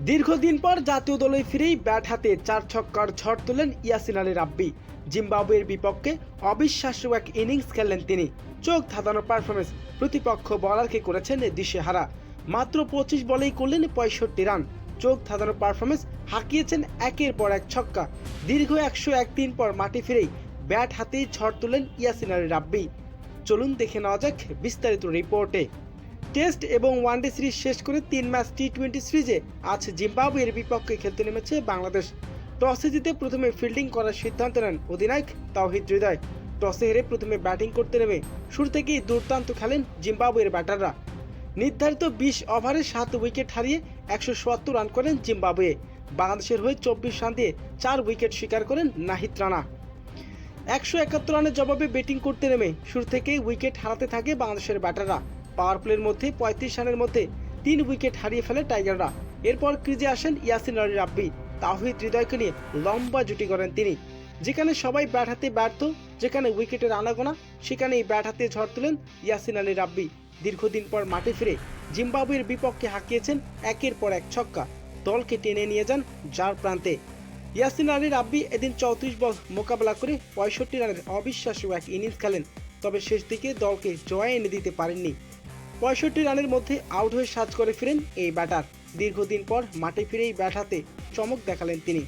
দীর্ঘদিন পর জাতীয় দলে ফিরেই ব্যাট হাতে 4 ছক্কার ঝড় তোলেন ইয়াসিন আলী রাব্বি। জিম্বাবুয়ের বিপক্ষে অবিশ্বাস্য এক ইনিংস খেললেন তিনি। চোখ ধাঁধানো পারফরমেন্স, প্রতিপক্ষ বলারকে করেছেন দিশেহারা। মাত্র 25 বলেই করলেন 65 রান। চোখ ধাঁধানো পারফরমেন্স, হাঁকিয়েছেন একের পর এক ছক্কা। দীর্ঘ 101 দিন পর মাঠে ফিরেই ব্যাট হাতেই ঝড় তোলেন ইয়াসিন আলী রাব্বি। চলুন দেখে নেওয়া যাক বিস্তারিত রিপোর্টে। টেস্ট এবং ওয়ানডে সিরিজ শেষ করে 3 ম্যাচ টি-20 সিরিজে আজ জিম্বাবুয়ের বিপক্ষে খেলতে নেমেছে বাংলাদেশ। টসে জিতে প্রথমে ফিল্ডিং করার সিদ্ধান্ত নেন অধিনায়ক তাওহিদ হৃদয়। টসে হেরে প্রথমে ব্যাটিং করতে নেমে শুরু থেকেই দুর্দান্ত খেলেন জিম্বাবুয়ের ব্যাটাররা। নির্ধারিত 20 ওভারে 7 উইকেট হারিয়ে 177 রান করেন জিম্বাবুয়ে। বাংলাদেশের হয়ে 24 রান দিয়ে 4 উইকেট শিকার করেন নাহিদ রানা। 171 রানের জবাবে ব্যাটিং করতে নেমে শুরু থেকেই উইকেট হারাতে থাকে বাংলাদেশের ব্যাটাররা। পাওয়ার প্লের মধ্যে 35 রানের মধ্যে 3 উইকেট হারিয়ে ফেলে টাইগাররা। এরপর ক্রিজে আসেন ইয়াসিন আলী রাব্বি। তাওহিদ হৃদয়কে নিয়ে লম্বা জুটি করেন তিনি। যেখানে সবাই ব্যাট হাতে ব্যর্থ, যেখানে উইকেটের আনাগোনা, সেখানেই ব্যাট হাতে ঝড় তুলেন ইয়াসিন আলী রাব্বি। দীর্ঘদিন পর মাঠে ফিরে জিম্বাবুয়ের বিপক্ষে হাঁকিয়েছেন একের পর এক ছক্কা, দলকে টেনে নিয়ে যান যার প্রান্তে। ইয়াসিন আলী রাব্বি এদিন 34 বল মোকাবেলা করে 65 রানের অবিশ্বাস্য এক ইনিংস খেলেন। তবে শেষ দিকে দলকে জয় এনে দিতে পারেননি। 65 রানের মধ্যে আউট হয়ে সাজ করে ফিরেন এই ব্যাটার। দীর্ঘদিন পর মাঠে ফিরেই ব্যাট হাতে চমক দেখালেন তিনি।